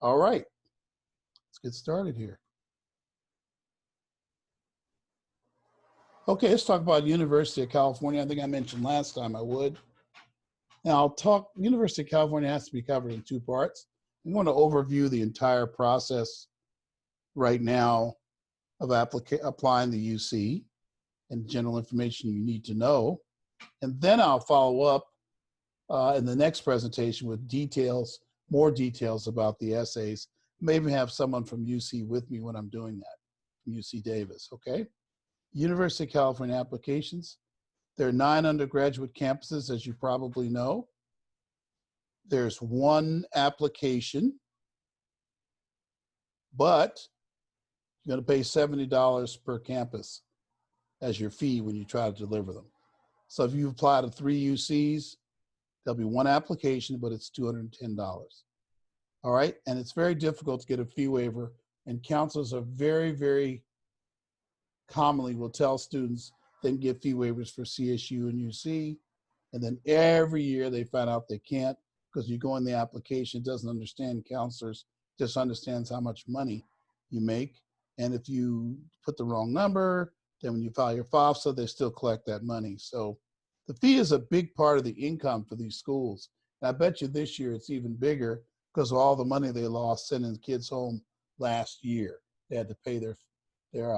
All right, let's get started here. Okay, let's talk about University of California. I think I mentioned last time I would. Now I'll talk, University of California has to be covered in two parts. I'm going to overview the entire process right now of applying the UC and general information you need to know. And then I'll follow up in the next presentation with details, more details about the essays. Maybe have someone from UC with me when I'm doing that, from UC Davis, okay? University of California applications. There are 9 undergraduate campuses, as you probably know. There's one application, but you're going to pay $70 per campus as your fee when you try to deliver them. So if you apply to 3 UCs, there'll be one application, but it's $210. All right, and it's very difficult to get a fee waiver, and counselors are very, very commonly will tell students they can get fee waivers for CSU and UC, and then every year they find out they can't because you go in the application, it doesn't understand counselors, just understands how much money you make. And if you put the wrong number, then when you file your FAFSA, they still collect that money. So the fee is a big part of the income for these schools. And I bet you this year it's even bigger because of all the money they lost sending kids home last year. They had to pay their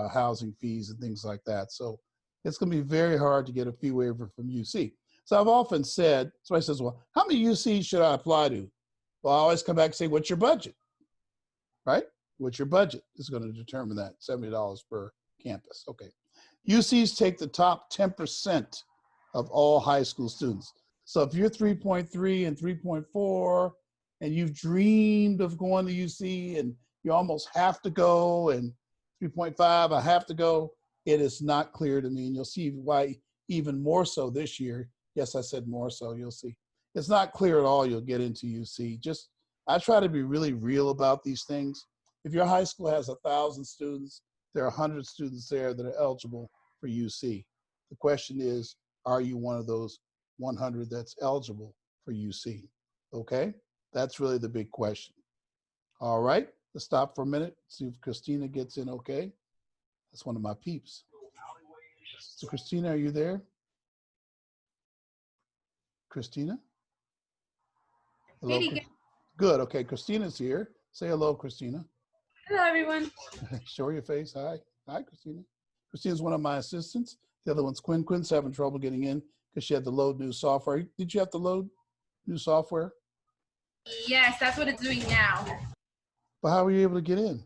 housing fees and things like that. So it's going to be very hard to get a fee waiver from UC. So I've often said, somebody says, well, how many UCs should I apply to? Well, I always come back and say, what's your budget, right? What's your budget is going to determine that, $70 per campus. Okay. UCs take the top 10% of all high school students. So if you're 3.3 and 3.4 and you've dreamed of going to UC and you almost have to go, and 3.5, I have to go, it is not clear to me. And you'll see why even more so this year. Yes, I said more so, you'll see. It's not clear at all you'll get into UC. Just, I try to be really real about these things. If your high school has 1,000 students, there are 100 students there that are eligible for UC. The question is, are you one of those 100 that's eligible for UC? Okay, that's really the big question. All right, let's stop for a minute, see if Christina gets in okay. That's one of my peeps. So Christina, are you there? Christina? Hello. Good, okay, Christina's here. Say hello, Christina. Hello, everyone. Show your face, hi. Hi, Christina. Christina's one of my assistants. The other one's Quinn. Quinn's having trouble getting in because she had to load new software. Did you have to load new software? Yes, that's what it's doing now. But how were you able to get in?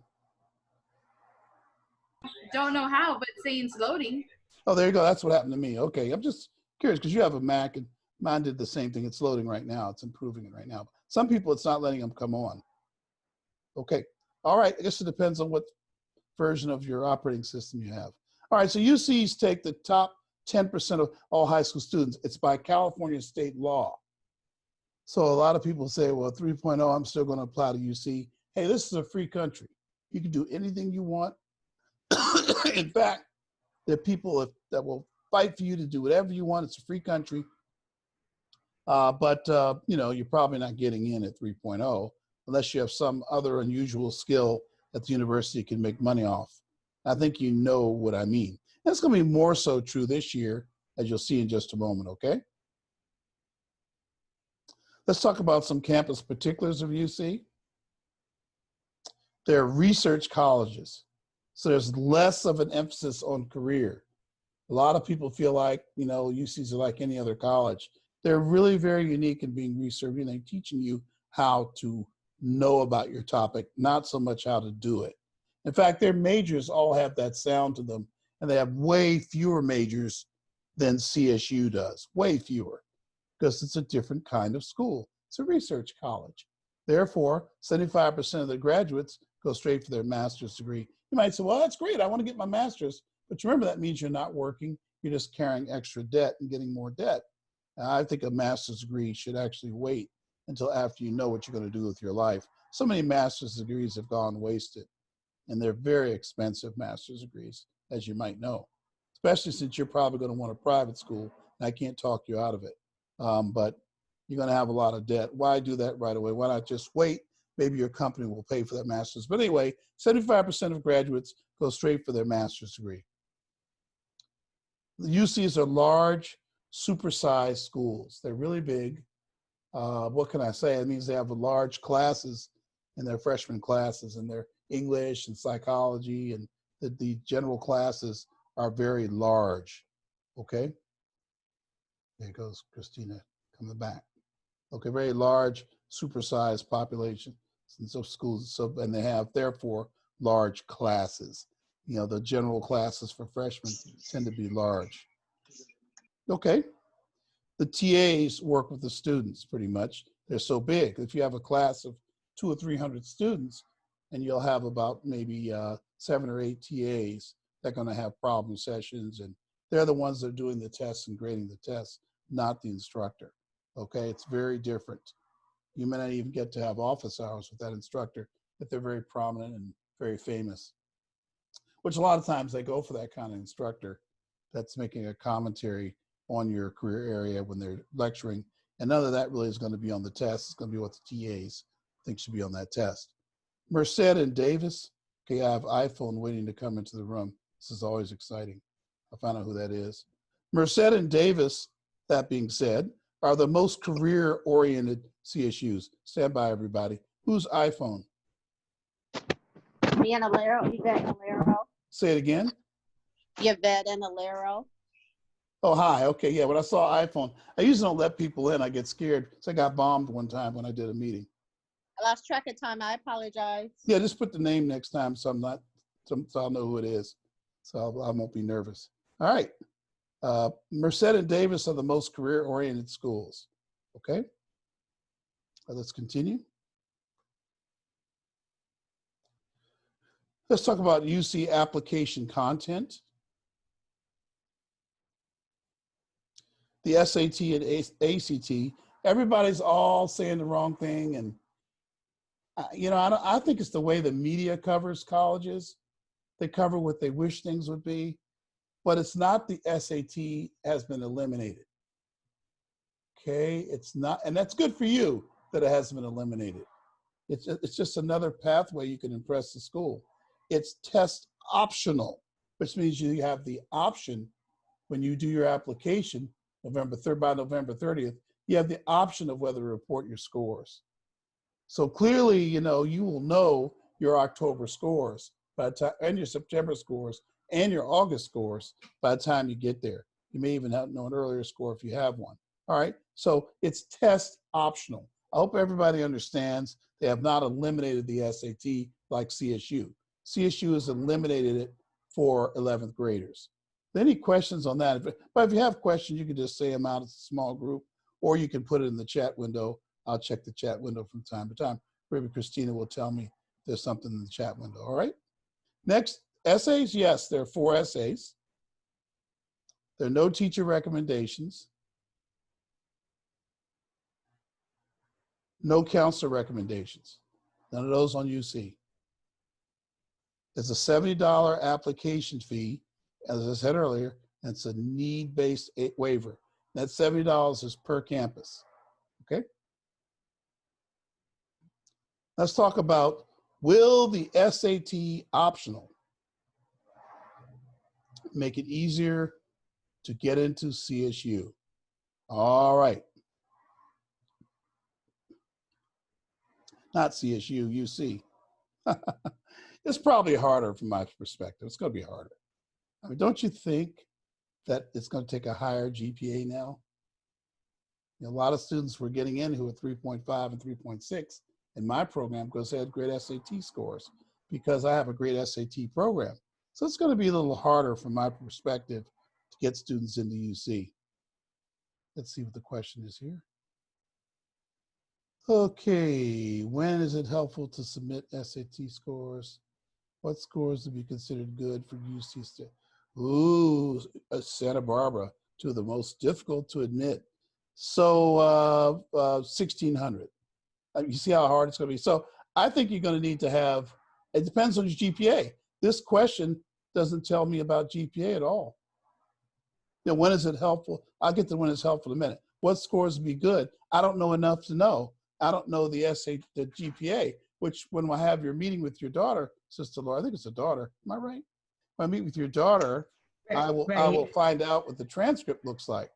Don't know how, but it's saying it's loading. Oh, there you go. That's what happened to me. Okay, I'm just curious because you have a Mac and mine did the same thing. It's loading right now. It's improving it right now. Some people, it's not letting them come on. Okay. All right. I guess it depends on what version of your operating system you have. All right. So UCs take the top 10% of all high school students. It's by California state law. So a lot of people say, well, 3.0, I'm still going to apply to UC. Hey, this is a free country. You can do anything you want. In fact, there are people that will fight for you to do whatever you want. It's a free country. But you know, you're probably not getting in at 3.0 unless you have some other unusual skill that the university can make money off. I think you know what I mean. And it's going to be more so true this year, as you'll see in just a moment, okay? Let's talk about some campus particulars of UC. They're research colleges, so there's less of an emphasis on career. A lot of people feel like, you know, UCs are like any other college. They're really very unique in being research. They're teaching you how to know about your topic, not so much how to do it. In fact, their majors all have that sound to them, and they have way fewer majors than CSU does, way fewer, because it's a different kind of school. It's a research college. Therefore, 75% of the graduates go straight for their master's degree. You might say, well, that's great. I want to get my master's. But remember, that means you're not working. You're just carrying extra debt and getting more debt. And I think a master's degree should actually wait until after you know what you're going to do with your life. So many master's degrees have gone wasted, and they're very expensive master's degrees, as you might know, especially since you're probably going to want a private school, and I can't talk you out of it. But you're going to have a lot of debt. Why do that right away? Why not just wait maybe your company will pay for that master's. But anyway, 75% of graduates go straight for their master's degree. The UCs are large, supersized schools. They're really big. What can I say? It means they have large classes in their freshman classes, and their English and psychology, and the general classes are very large. Okay? There goes Christina coming back. Okay, very large, supersized population. And so schools, and they have therefore large classes. You know, the general classes for freshmen tend to be large. Okay. The TAs work with the students pretty much. They're so big. If you have a class of 200 or 300 students, and you'll have about maybe 7 or 8 TAs, they're going to have problem sessions, and they're the ones that are doing the tests and grading the tests, not the instructor. Okay, it's very different. You may not even get to have office hours with that instructor, but they're very prominent and very famous, which a lot of times they go for that kind of instructor that's making a commentary on your career area when they're lecturing. And none of that really is going to be on the test. It's going to be what the TAs think should be on that test. Merced and Davis. Okay, I have iPhone waiting to come into the room. This is always exciting. I'll find out who that is. Merced and Davis, that being said, are the most career-oriented CSUs. Stand by, everybody. Whose iPhone? Me and Alero, Yvette and Alero. Say it again. Yvette and Alero. Oh, hi. Okay, yeah, when I saw iPhone, I usually don't let people in. I get scared. So I got bombed one time when I did a meeting. I lost track of time. I apologize. Yeah, just put the name next time so I'll know who it is. So I won't be nervous. All right. Merced and Davis are the most career-oriented schools. Okay. Let's continue. Let's talk about UC application content. The SAT and ACT, everybody's all saying the wrong thing. And, you know, I think it's the way the media covers colleges. They cover what they wish things would be, but it's not the SAT has been eliminated. Okay, it's not, and that's good for you that it hasn't been eliminated. It's just another pathway you can impress the school. It's test optional, which means you have the option when you do your application by November 30th, you have the option of whether to report your scores. So clearly, you know, you will know your October scores by the time, and your September scores and your August scores by the time you get there. You may even know an earlier score if you have one. All right, so it's test optional. I hope everybody understands they have not eliminated the SAT like CSU. CSU has eliminated it for 11th graders. Any questions on that? But if you have questions, you can just say them out as a small group, or you can put it in the chat window. I'll check the chat window from time to time. Maybe Christina will tell me there's something in the chat window. All right. Next, essays. Yes, there are 4 essays. There are no teacher recommendations. No counselor recommendations. None of those on UC. There's a $70 application fee. As I said earlier, it's a need-based waiver. That $70 is per campus, okay? Let's talk about, will the SAT optional make it easier to get into CSU? All right. Not CSU, UC. It's probably harder from my perspective. It's gonna be harder. I mean, don't you think that it's going to take a higher GPA now? You know, a lot of students were getting in who were 3.5 and 3.6 in my program because they had great SAT scores because I have a great SAT program. So it's going to be a little harder from my perspective to get students into UC. Let's see what the question is here. Okay, when is it helpful to submit SAT scores? What scores to be considered good for UC students? Ooh, Santa Barbara, 2 of the most difficult to admit. So 1,600. You see how hard it's going to be. So I think you're going to need to have, it depends on your GPA. This question doesn't tell me about GPA at all. You know, when is it helpful? I'll get to when it's helpful in a minute. What scores would be good? I don't know enough to know. I don't know the GPA. which when I have your meeting with your daughter, Sister Laura, I think it's a daughter, am I right? When I meet with your daughter, I will Right. find out what the transcript looks like.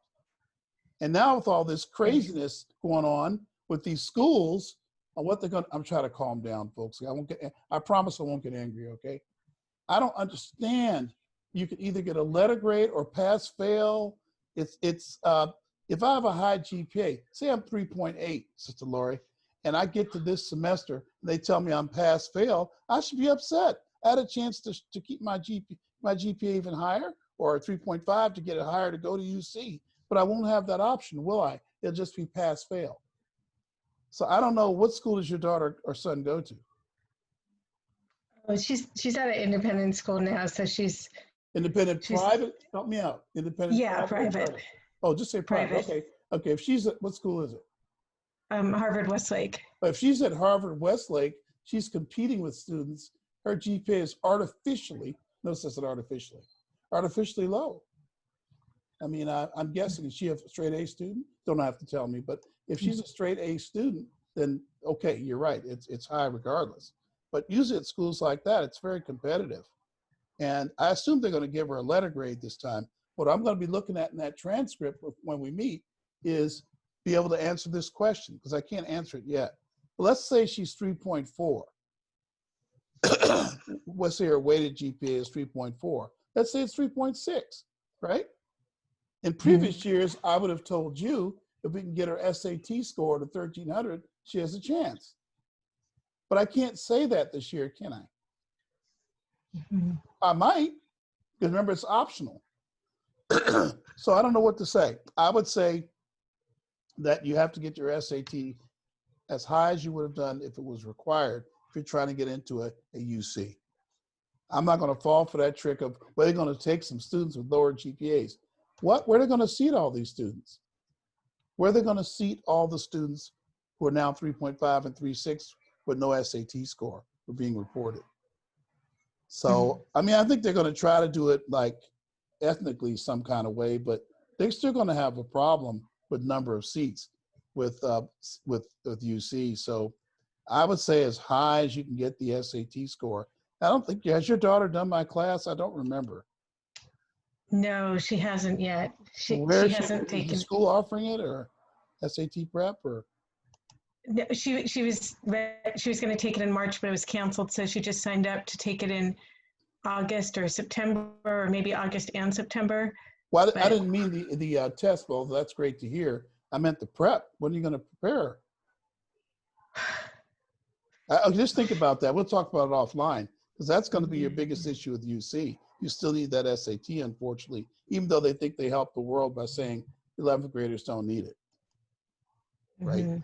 And now with all this craziness going on with these schools, and what they're going, I'm trying to calm down, folks. I promise I won't get angry, okay? I don't understand. You can either get a letter grade or pass fail. If I have a high GPA, say I'm 3.8, Sister Lori, and I get to this semester, and they tell me I'm pass fail, I should be upset. I had a chance to keep my GPA even higher, or 3.5 to get it higher to go to UC, but I won't have that option, will I? It'll just be pass fail. So I don't know, what school does your daughter or son go to? Well, she's at an independent school now, so she's Independent private? Help me out. Independent yeah, private? Or private. charter? Oh, just say private. Private. Okay. Okay. If she's at, what school is it? Harvard Westlake. If she's at Harvard Westlake, she's competing with students. Her GPA is artificially, notice I said artificially low. I mean, I'm guessing, is she a straight A student? Don't have to tell me, but if she's a straight A student, then okay, you're right. It's high regardless. But usually at schools like that, it's very competitive. And I assume they're going to give her a letter grade this time. What I'm going to be looking at in that transcript when we meet is be able to answer this question, because I can't answer it yet. But let's say she's 3.4. Let's say her weighted GPA is 3.4. Let's say it's 3.6, right? In previous years, I would have told you if we can get her SAT score to 1,300, she has a chance. But I can't say that this year, can I? Mm-hmm. I might, because remember, it's optional. So I don't know what to say. I would say that you have to get your SAT as high as you would have done if it was required if you're trying to get into a UC. I'm not going to fall for that trick of, well, they're going to take some students with lower GPAs. Where are they going to seat all these students? Where are they going to seat all the students who are now 3.5 and 3.6 with no SAT score for being reported? So, I mean, I think they're going to try to do it like ethnically some kind of way, but they're still going to have a problem with number of seats with UC. So I would say as high as you can get the SAT score. I don't think, has your daughter done my class? I don't remember. No, she hasn't yet. She hasn't is the taken. school offering it, or SAT prep, or? No, she was going to take it in March, but it was canceled. So she just signed up to take it in August or September, or maybe August and September. Well, I didn't mean the test, well, that's great to hear. I meant the prep. When are you going to prepare? I'll just think about that. We'll talk about it offline, because that's going to be your biggest issue with UC. You still need that SAT, unfortunately, even though they think they help the world by saying 11th graders don't need it, right? Mm-hmm.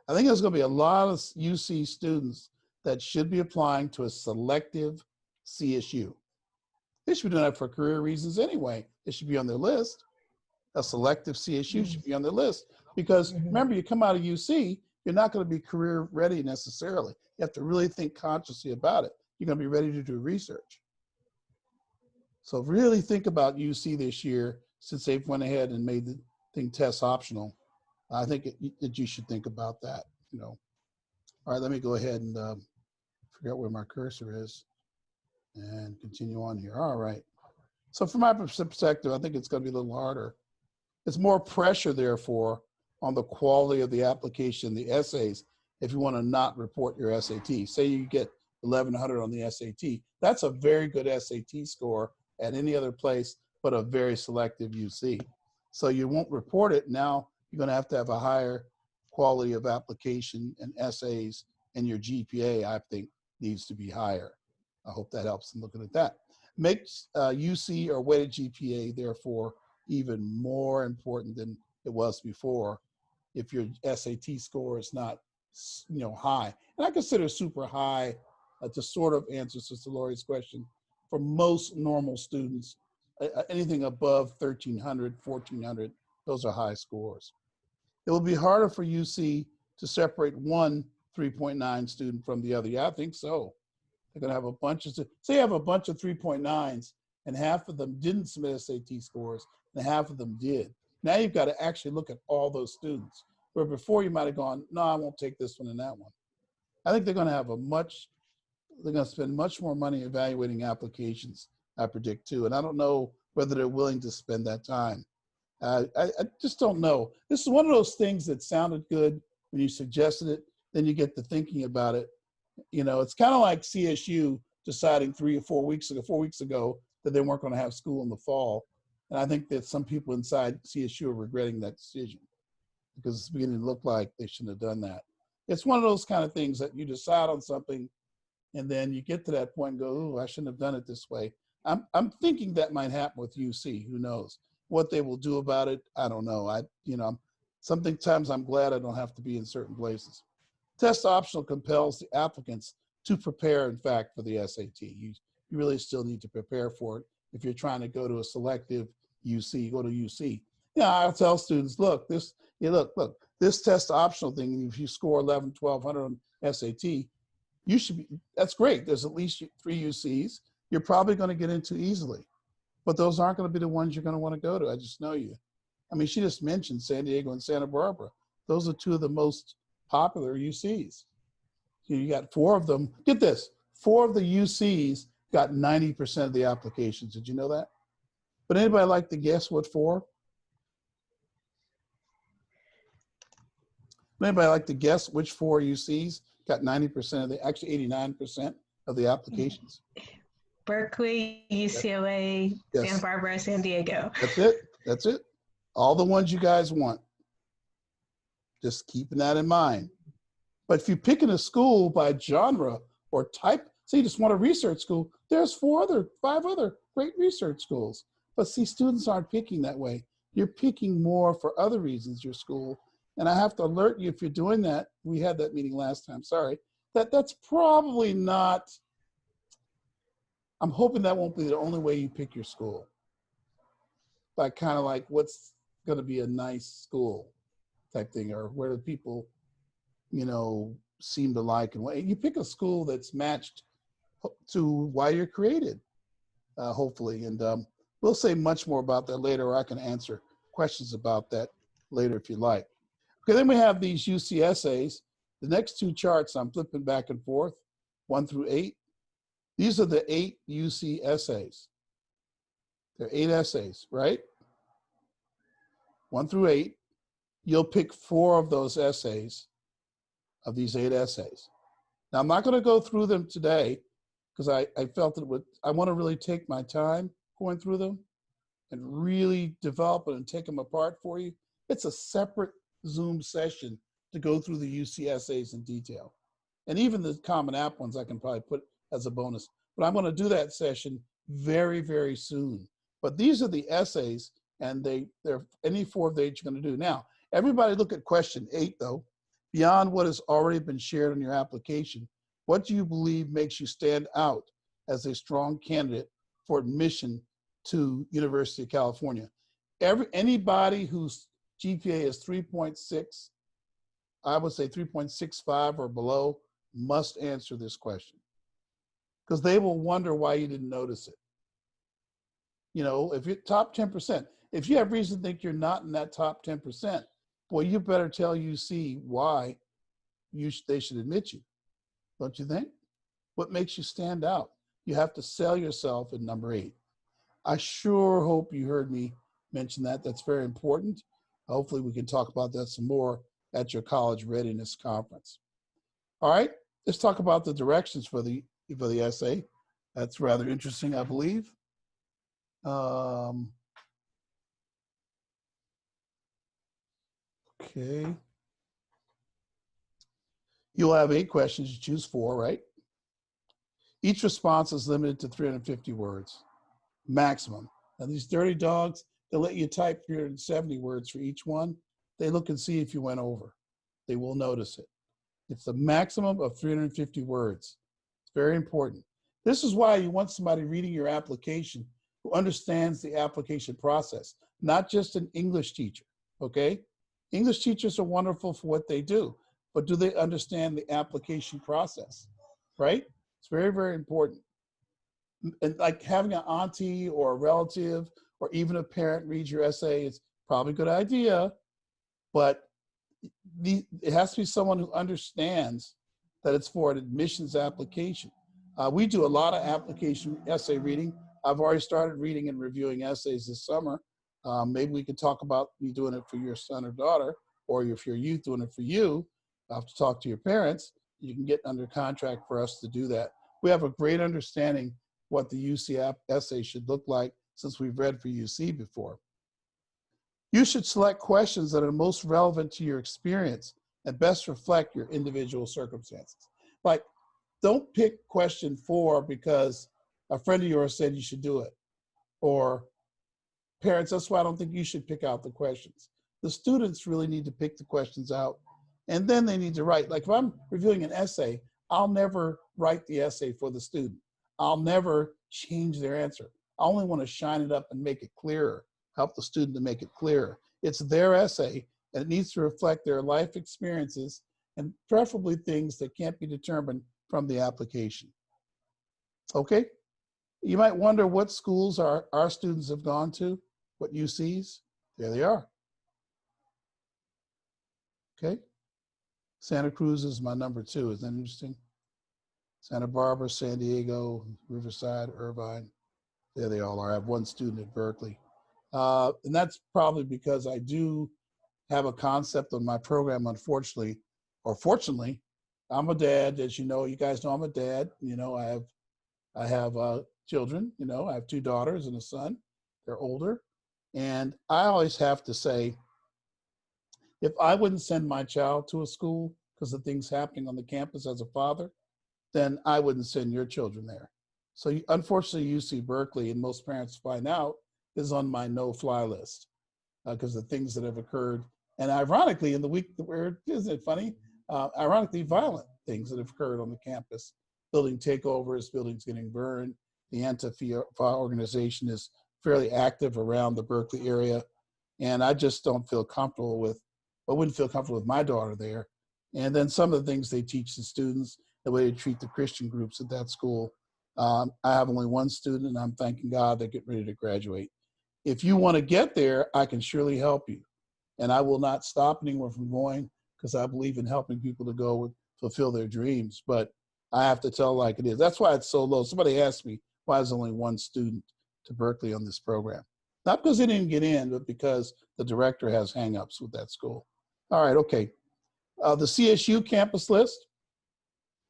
I think there's going to be a lot of UC students that should be applying to a selective CSU. They should be doing that for career reasons anyway. It should be on their list. A selective CSU should be on their list, because remember, you come out of UC, you're not going to be career ready necessarily. You have to really think consciously about it. You're going to be ready to do research. So really think about UC this year, since they've went ahead and made the thing test optional. I think that you should think about that, you know. All right, let me go ahead and figure out where my cursor is and continue on here. All right. So from my perspective, I think it's going to be a little harder. It's more pressure, therefore, on the quality of the application, the essays, if you want to not report your SAT. Say you get 1,100 on the SAT. That's a very good SAT score at any other place, but a very selective UC. So you won't report it. Now you're going to have a higher quality of application and essays, and your GPA, I think, needs to be higher. I hope that helps in looking at that. Makes UC or weighted GPA, therefore, even more important than it was before if your SAT score is not, you know, high. And I consider super high to sort of answer Sister Lori's question. For most normal students, anything above 1,300, 1,400, those are high scores. It will be harder for UC to separate one 3.9 student from the other. Yeah, I think so. They're going to have a bunch of, say you have a bunch of 3.9s and half of them didn't submit SAT scores and half of them did. Now you've got to actually look at all those students, where before you might have gone, no, I won't take this one and that one. I think they're going to have they're going to spend much more money evaluating applications, I predict too. And I don't know whether they're willing to spend that time. I just don't know. This is one of those things that sounded good when you suggested it, then you get to thinking about it. You know, it's kind of like CSU deciding 4 weeks ago that they weren't going to have school in the fall. And I think that some people inside CSU are regretting that decision because it's beginning to look like they shouldn't have done that. It's one of those kind of things that you decide on something and then you get to that point and go, "Ooh, I shouldn't have done it this way." I'm thinking that might happen with UC. Who knows what they will do about it? I don't know. Sometimes I'm glad I don't have to be in certain places. Test optional compels the applicants to prepare, in fact, for the SAT. You really still need to prepare for it. If you're trying to go to a selective UC, go to UC. Yeah, I'll tell students, look, this test optional thing, if you score 1,200 on SAT, that's great. There's at least 3 UCs you're probably going to get into easily. But those aren't going to be the ones you're going to want to go to. I just know you. I mean, she just mentioned San Diego and Santa Barbara. Those are 2 of the most popular UCs. You got 4 of them. Get this, 4 of the UCs got 90% of the applications. Did you know that? But anybody like to guess what 4? Anybody like to guess which 4 UCs got 90% actually 89% of the applications? Berkeley, UCLA, Yes. Santa Barbara, San Diego. That's it. All the ones you guys want. Just keeping that in mind. But if you're picking a school by genre or type, say you just want a research school, there's 5 other great research schools. But see, students aren't picking that way. You're picking more for other reasons, your school. And I have to alert you if you're doing that. We had that meeting last time, sorry. That's probably not, I'm hoping that won't be the only way you pick your school. Like kind of like what's going to be a nice school type thing, or where the people, seem to like. And you pick a school that's matched to why you're created, hopefully. And we'll say much more about that later, or I can answer questions about that later if you like. Okay, then we have these UC essays. The next 2 charts, I'm flipping back and forth, 1 through 8. These are the 8 UC essays. There are 8 essays, right? 1 through 8. You'll pick 4 of those essays, of these 8 essays. Now, I'm not going to go through them today because I felt I want to really take my time going through them and really develop it and take them apart for you. It's a separate Zoom session to go through the UC essays in detail. And even the Common App ones I can probably put as a bonus. But I'm going to do that session very, very soon. But these are the essays, and they're any 4 of the 8 you're going to do. Now, everybody look at question 8, though. Beyond what has already been shared in your application, what do you believe makes you stand out as a strong candidate for admission to University of California? Anybody whose GPA is 3.6, I would say 3.65 or below, must answer this question, because they will wonder why you didn't notice it. If you're top 10%, if you have reason to think you're not in that top 10%, boy, you better tell UC why they should admit you. Don't you think? What makes you stand out? You have to sell yourself in number 8. I sure hope you heard me mention that. That's very important. Hopefully we can talk about that some more at your college readiness conference. All right, let's talk about the directions for the essay. That's rather interesting, I believe. Okay. You'll have 8 questions. You choose 4, right? Each response is limited to 350 words, maximum. Now, these dirty dogs, they'll let you type 370 words for each one. They look and see if you went over. They will notice it. It's a maximum of 350 words. It's very important. This is why you want somebody reading your application who understands the application process, not just an English teacher, okay? English teachers are wonderful for what they do, but do they understand the application process, right? It's very, very important. And like having an auntie or a relative or even a parent read your essay is probably a good idea, but it has to be someone who understands that it's for an admissions application. We do a lot of application essay reading. I've already started reading and reviewing essays this summer. Maybe we could talk about you doing it for your son or daughter, or if your youth doing it for you. I'll have to talk to your parents. You can get under contract for us to do that. We have a great understanding what the UC essay should look like since we've read for UC before. You should select questions that are most relevant to your experience and best reflect your individual circumstances. Like, don't pick question 4 because a friend of yours said you should do it. Or parents, that's why I don't think you should pick out the questions. The students really need to pick the questions out, and then they need to write. Like if I'm reviewing an essay, I'll never write the essay for the student. I'll never change their answer. I only want to shine it up and make it clearer, help the student to make it clearer. It's their essay, and it needs to reflect their life experiences and preferably things that can't be determined from the application. Okay? You might wonder what schools our students have gone to, what UCs. There they are. Okay? Santa Cruz is my number 2. Isn't that interesting? Santa Barbara, San Diego, Riverside, Irvine. There they all are. I have 1 student at Berkeley. And that's probably because I do have a concept on my program, unfortunately, or fortunately. I'm a dad, as you know. You guys know I'm a dad. You know, I have children. You know, I have 2 daughters and a son. They're older. And I always have to say, if I wouldn't send my child to a school because of things happening on the campus as a father, then I wouldn't send your children there. So unfortunately, UC Berkeley, and most parents find out, is on my no-fly list because of things that have occurred. And ironically, in the week where, isn't it funny? Ironically, violent things that have occurred on the campus. Building takeovers, buildings getting burned. The Antifa organization is fairly active around the Berkeley area. And I just don't feel comfortable with, I wouldn't feel comfortable with my daughter there. And then some of the things they teach the students, the way to treat the Christian groups at that school. I have only 1 student, and I'm thanking God they're getting ready to graduate. If you want to get there, I can surely help you. And I will not stop anyone from going because I believe in helping people to go and fulfill their dreams. But I have to tell like it is. That's why it's so low. Somebody asked me, why is only 1 student to Berkeley on this program? Not because they didn't get in, but because the director has hangups with that school. All right, okay. The CSU campus list,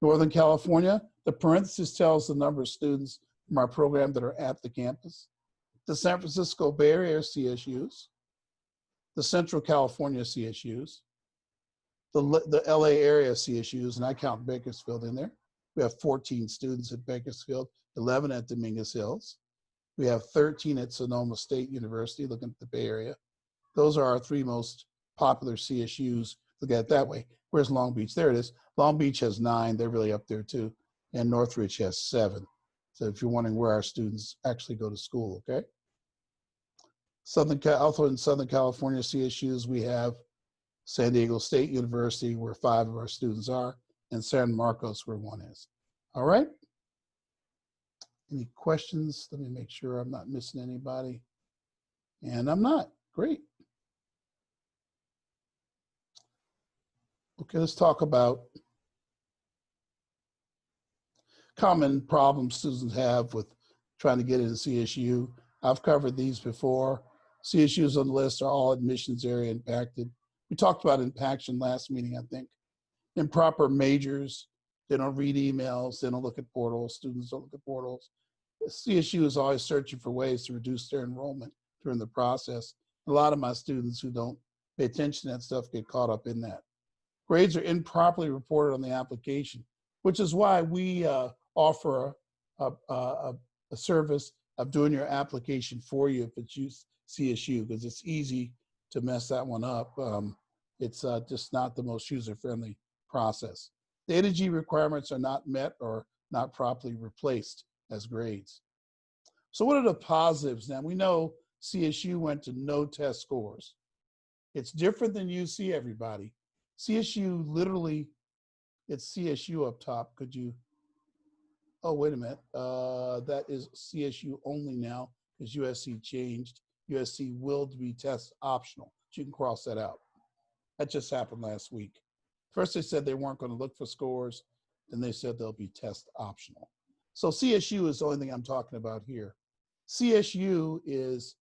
Northern California, the parenthesis tells the number of students from our program that are at the campus. The San Francisco Bay Area CSUs, the Central California CSUs, the LA area CSUs, and I count Bakersfield in there. We have 14 students at Bakersfield, 11 at Dominguez Hills. We have 13 at Sonoma State University, looking at the Bay Area. Those are our 3 most popular CSUs. Look at it that way. Where's Long Beach? There it is. Long Beach has 9. They're really up there too. And Northridge has 7. So if you're wondering where our students actually go to school, okay? Also in Southern California CSUs, we have San Diego State University, where 5 of our students are, and San Marcos, where 1 is. All right? Any questions? Let me make sure I'm not missing anybody. And I'm not. Great. Okay, let's talk about common problems students have with trying to get into CSU. I've covered these before. CSUs on the list are all admissions area impacted. We talked about impaction last meeting, I think. Improper majors, they don't read emails, they don't look at portals, students don't look at portals. CSU is always searching for ways to reduce their enrollment during the process. A lot of my students who don't pay attention to that stuff get caught up in that. Grades are improperly reported on the application, which is why we offer a service of doing your application for you if it's CSU, because it's easy to mess that one up. It's just not the most user-friendly process. The A to G requirements are not met or not properly replaced as grades. So what are the positives now? We know CSU went to no test scores. It's different than UC, everybody. CSU literally, it's CSU up top. Could you, oh, wait a minute. That is CSU only now because USC changed. USC will be test optional. So you can cross that out. That just happened last week. First they said they weren't going to look for scores. then they said they'll be test optional. So CSU is the only thing I'm talking about here. CSU is,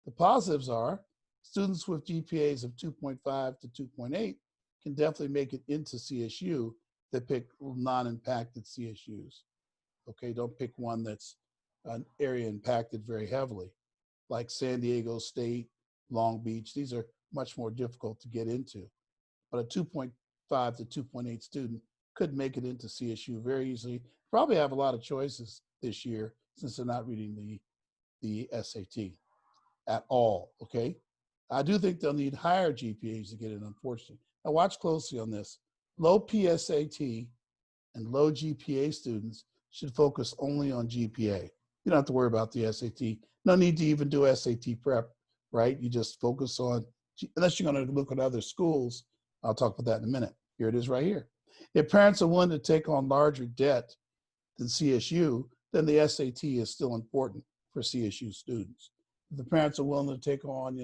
the positives are students with GPAs of 2.5 to 2.8 can definitely make it into CSU. They pick non-impacted CSUs. Okay, don't pick one that's an area impacted very heavily, like San Diego State, Long Beach. These are much more difficult to get into. But a 2.5 to 2.8 student could make it into CSU very easily. Probably have a lot of choices this year since they're not reading the SAT at all, okay? I do think they'll need higher GPAs to get in, unfortunately. Now watch closely on this. Low PSAT and low GPA students should focus only on GPA. You don't have to worry about the SAT. No need to even do SAT prep, right? You just focus on, unless you're going to look at other schools. I'll talk about that in a minute. Here it is right here. If parents are willing to take on larger debt than CSU, then the SAT is still important for CSU students. If the parents are willing to take on,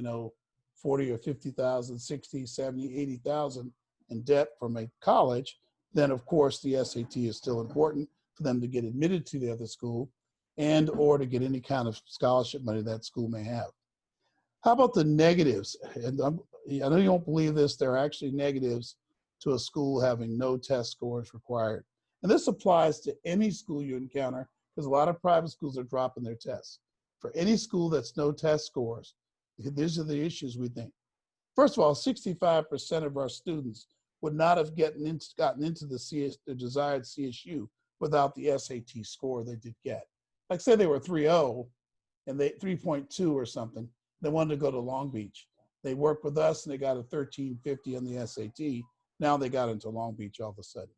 40 or 50,000, 60, 70, 80,000 in debt from a college, then of course the SAT is still important for them to get admitted to the other school and or to get any kind of scholarship money that school may have. How about the negatives? And I know you won't believe this, there are actually negatives to a school having no test scores required. And this applies to any school you encounter, because a lot of private schools are dropping their tests. For any school that's no test scores, these are the issues we think. First of all, 65% of our students would not have gotten into the desired CSU without the SAT score they did get. Like say they were 3.0 and they 3.2 or something, they wanted to go to Long Beach. They worked with us and they got a 1350 on the SAT. Now they got into Long Beach all of a sudden.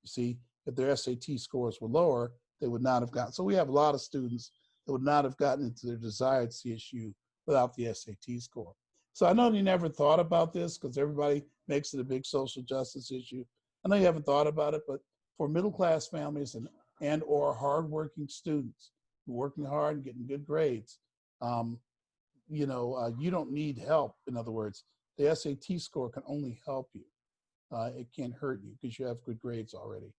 You see, if their SAT scores were lower, they would not have gotten. So we have a lot of students that would not have gotten into their desired CSU without the SAT score. So I know you never thought about this because everybody makes it a big social justice issue. I know you haven't thought about it, but for middle-class families and or hardworking students who are working hard and getting good grades, you don't need help. In other words, the SAT score can only help you. It can't hurt you because you have good grades already.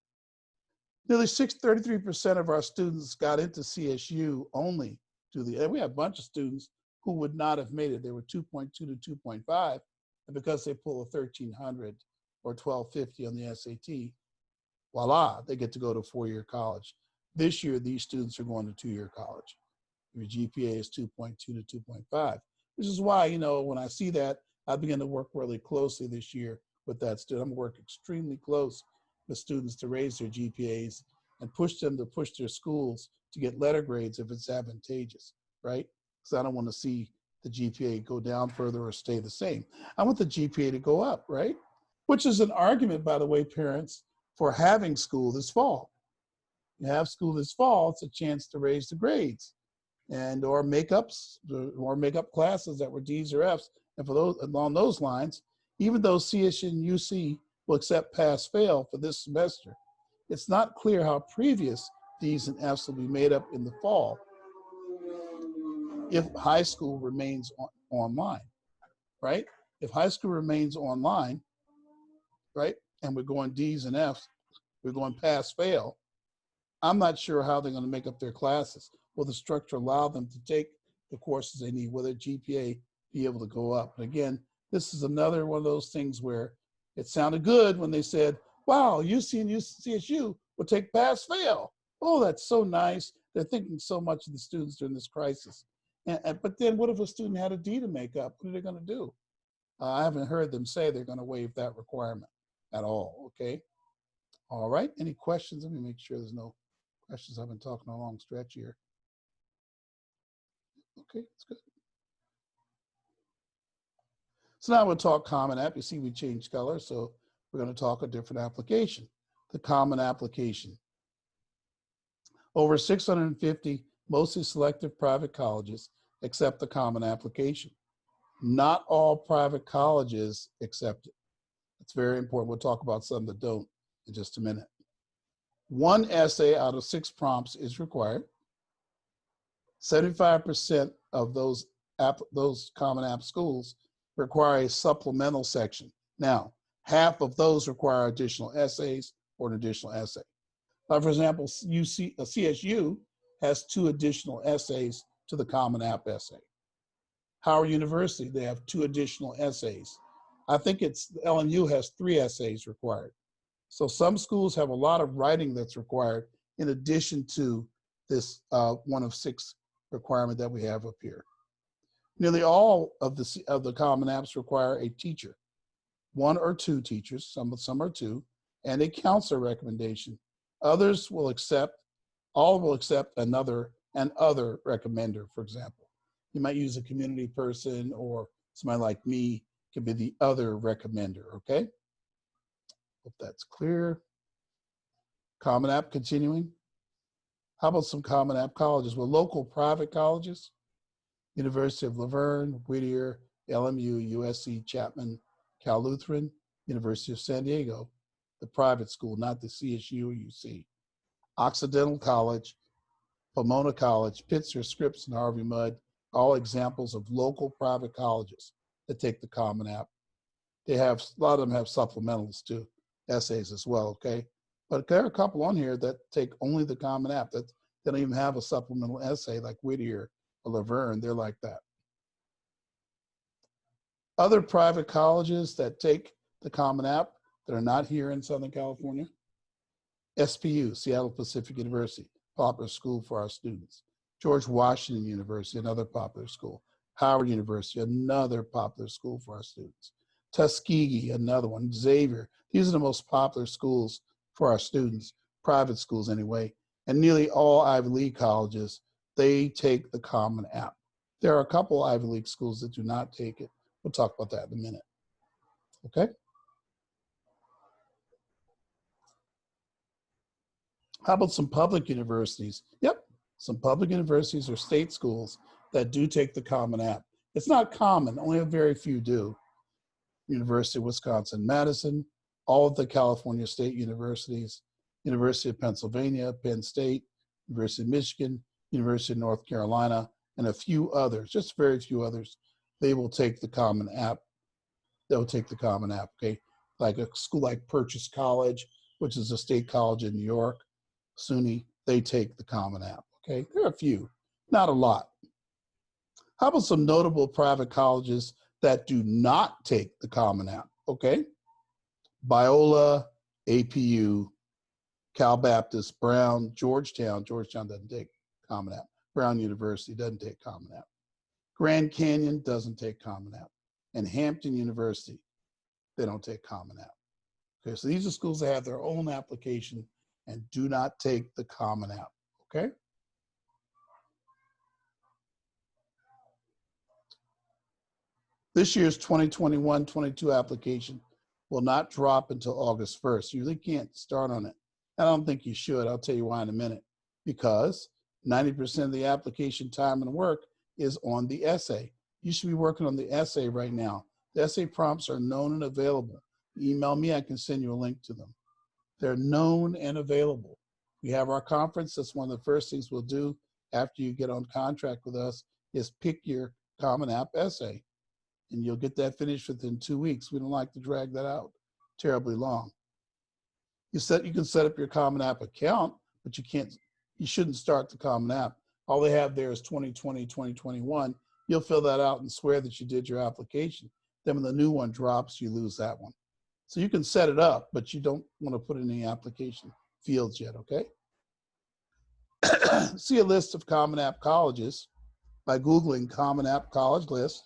Nearly 33% of our students got into CSU only and we have a bunch of students who would not have made it. They were 2.2 to 2.5, and because they pull a 1300 or 1250 on the SAT, voila, they get to go to a 4-year college. This year, these students are going to 2-year college. Your GPA is 2.2 to 2.5, which is why, when I see that, I begin to work really closely this year with that student. I'm going to work extremely close with students to raise their GPAs and push them to push their schools to get letter grades if it's advantageous, right? Because I don't want to see the GPA go down further or stay the same. I want the GPA to go up, right? Which is an argument, by the way, parents, for having school this fall. You have school this fall, it's a chance to raise the grades and or make up classes that were D's or F's. And for those along those lines, even though CSU and UC will accept pass-fail for this semester, it's not clear how previous D's and F's will be made up in the fall if high school remains online, right? If high school remains online, right, and we're going D's and F's, we're going pass-fail, I'm not sure how they're going to make up their classes. Will the structure allow them to take the courses they need? Will their GPA be able to go up? And again, this is another one of those things where it sounded good when they said, wow, UC and CSU will take pass-fail. Oh, that's so nice. They're thinking so much of the students during this crisis. But then what if a student had a D to make up? What are they going to do? I haven't heard them say they're going to waive that requirement at all, okay? All right, any questions? Let me make sure there's no questions. I've been talking a long stretch here. Okay, that's good. So now we'll talk Common App. You see we changed color, so we're going to talk a different application, the Common Application. Over 650 mostly selective private colleges accept the Common Application. Not all private colleges accept it. It's very important. We'll talk about some that don't in just a minute. 1 essay out of 6 prompts is required. 75% of those Common App schools require a supplemental section. Now, half of those require additional essays or an additional essay. For example, CSU has 2 additional essays to the Common App essay. Howard University, they have 2 additional essays. I think it's LMU has 3 essays required. So some schools have a lot of writing that's required in addition to this 1 of 6 requirement that we have up here. Nearly all of the Common Apps require a teacher, 1 or 2 teachers, some are 2, and a counselor recommendation. Others will accept, all will accept an other recommender, for example. You might use a community person, or somebody like me could be the other recommender, okay? Hope that's clear. Common App continuing. How about some Common App colleges? Well, local private colleges, University of Laverne, Whittier, LMU, USC, Chapman, Cal Lutheran, University of San Diego, the private school, not the CSU or UC. Occidental College, Pomona College, Pitzer, Scripps, and Harvey Mudd, all examples of local private colleges that take the Common App. They have, a lot of them have supplementals too, essays as well, okay? But there are a couple on here that take only the Common App, that they don't even have a supplemental essay like Whittier or Laverne, they're like that. Other private colleges that take the Common App that are not here in Southern California, SPU, Seattle Pacific University, popular school for our students. George Washington University, another popular school. Howard University, another popular school for our students. Tuskegee, another one. Xavier, these are the most popular schools for our students, private schools anyway. And nearly all Ivy League colleges, they take the Common App. There are a couple Ivy League schools that do not take it. We'll talk about that in a minute, okay? How about some public universities? Yep, some public universities or state schools that do take the Common App. It's not common, only a very few do. University of Wisconsin-Madison, all of the California state universities, University of Pennsylvania, Penn State, University of Michigan, University of North Carolina, and a few others, just very few others, they will take the Common App. They'll take the Common App, okay? Like a school like Purchase College, which is a state college in New York, SUNY, they take the Common App, okay? There are a few, not a lot. How about some notable private colleges that do not take the Common App, okay? Biola, APU, Cal Baptist, Brown, Georgetown doesn't take Common App. Brown University doesn't take Common App. Grand Canyon doesn't take Common App. And Hampton University, they don't take Common App. Okay, so these are schools that have their own application and do not take the Common App, okay? This year's 2021-22 application will not drop until August 1st. You really can't start on it. I don't think you should. I'll tell you why in a minute. Because 90% of the application time and work is on the essay. You should be working on the essay right now. The essay prompts are known and available. Email me, I can send you a link to them. They're known and available. We have our conference. That's one of the first things we'll do after you get on contract with us is pick your Common App essay. And you'll get that finished within 2 weeks. We don't like to drag that out terribly long. You can set up your Common App account, but you shouldn't start the Common App. All they have there is 2020, 2021. You'll fill that out and swear that you did your application. Then when the new one drops, you lose that one. So you can set it up, but you don't want to put in any application fields yet, okay? See a list of Common App colleges by Googling Common App College List.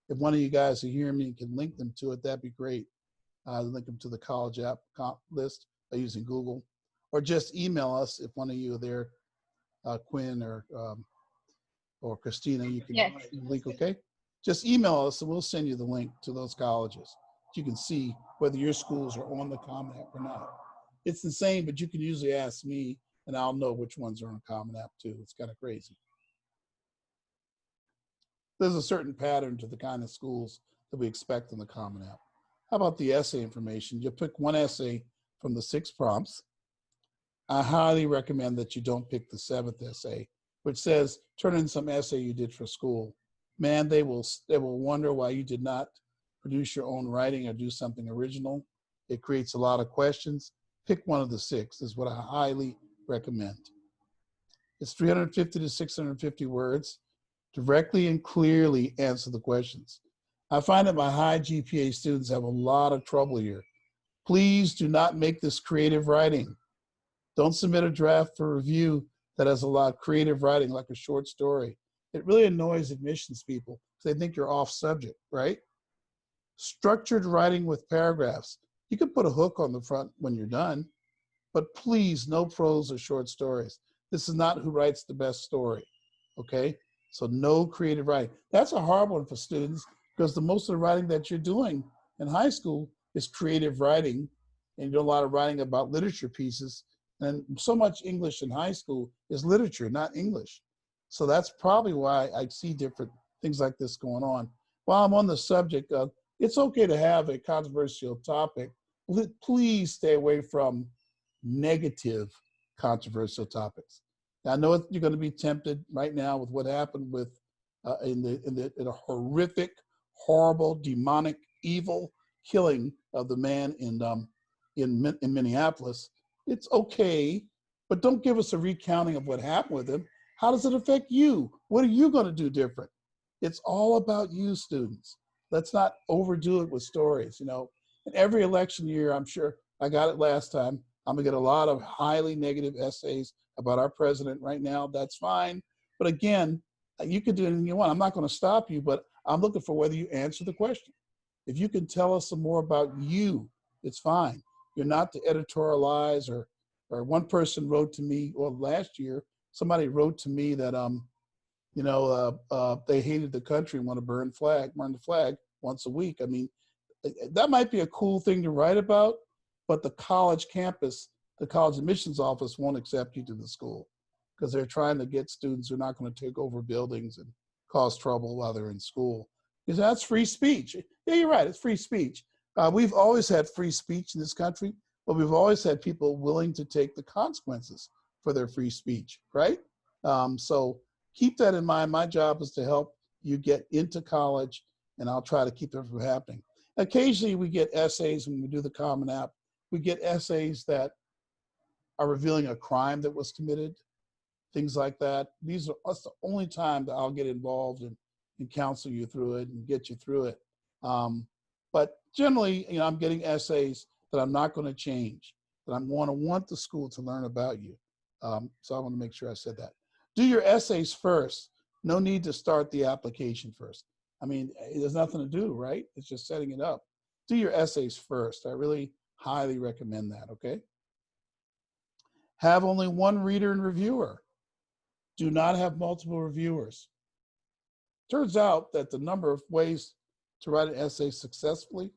If one of you guys who hear me can link them to it, that'd be great. Link them to the college app list by using Google, or just email us if one of you are there, Quinn or Christina, you can link, okay? Just email us and we'll send you the link to those colleges. You can see whether your schools are on the Common App or not. It's the same, but you can usually ask me and I'll know which ones are on Common App too. It's kind of crazy. There's a certain pattern to the kind of schools that we expect in the Common App. How about the essay information? You pick one essay from the 6 prompts. I highly recommend that you don't pick the 7th essay, which says, turn in some essay you did for school. Man, they will wonder why you did not produce your own writing or do something original. It creates a lot of questions. pick one of the 6 is what I highly recommend. It's 350 to 650 words. Directly and clearly answer the questions. I find that my high GPA students have a lot of trouble here. Please do not make this creative writing. Don't submit a draft for review that has a lot of creative writing, like a short story. It really annoys admissions people because they think you're off subject, right? Structured writing with paragraphs. You can put a hook on the front when you're done, but please, no prose or short stories. This is not who writes the best story, okay? So no creative writing. That's a hard one for students because the most of the writing that you're doing in high school is creative writing, and you do a lot of writing about literature pieces. And so much English in high school is literature, not English. So that's probably why I see different things like this going on. While I'm on the subject of, it's okay to have a controversial topic. Please stay away from negative controversial topics. Now, I know you're going to be tempted right now with what happened with in a horrific, horrible, demonic, evil killing of the man in Minneapolis. It's okay, but don't give us a recounting of what happened with him. How does it affect you? What are you going to do different? It's all about you, students. Let's not overdo it with stories. In every election year, I'm sure I got it last time. I'm gonna get a lot of highly negative essays about our president right now. That's fine. But again, you can do anything you want. I'm not gonna stop you, but I'm looking for whether you answer the question. If you can tell us some more about you, it's fine. You're not to editorialize or one person wrote to me, or last year, somebody wrote to me that they hated the country and want to burn the flag once a week. I mean, that might be a cool thing to write about, but the college campus, the college admissions office won't accept you to the school because they're trying to get students who are not going to take over buildings and cause trouble while they're in school. Because that's free speech. Yeah, you're right, it's free speech. We've always had free speech in this country, but we've always had people willing to take the consequences for their free speech, right? So keep that in mind. My job is to help you get into college, and I'll try to keep it from happening. Occasionally we get essays when we do the Common App. We get essays that are revealing a crime that was committed, things like that. That's the only time that I'll get involved and counsel you through it and get you through it. But generally, I'm getting essays that I'm not going to change, that I'm going to want the school to learn about you. So I want to make sure I said that. Do your essays first. No need to start the application first. I mean, there's nothing to do, right? It's just setting it up. Do your essays first. I really highly recommend that, okay? Have only one reader and reviewer. Do not have multiple reviewers. Turns out that the number of ways to write an essay successfully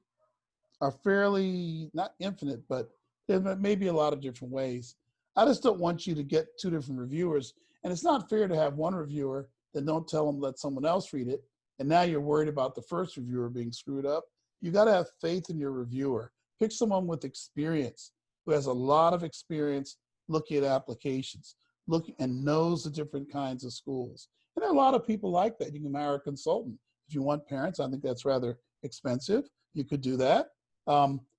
are fairly, not infinite, but there may be a lot of different ways. I just don't want you to get 2 different reviewers. And it's not fair to have one reviewer, then don't tell them, let someone else read it. And now you're worried about the first reviewer being screwed up. You got to have faith in your reviewer. Pick someone with experience, who has a lot of experience looking at applications, and knows the different kinds of schools. And there are a lot of people like that. You can hire a consultant. If you want parents, I think that's rather expensive. You could do that.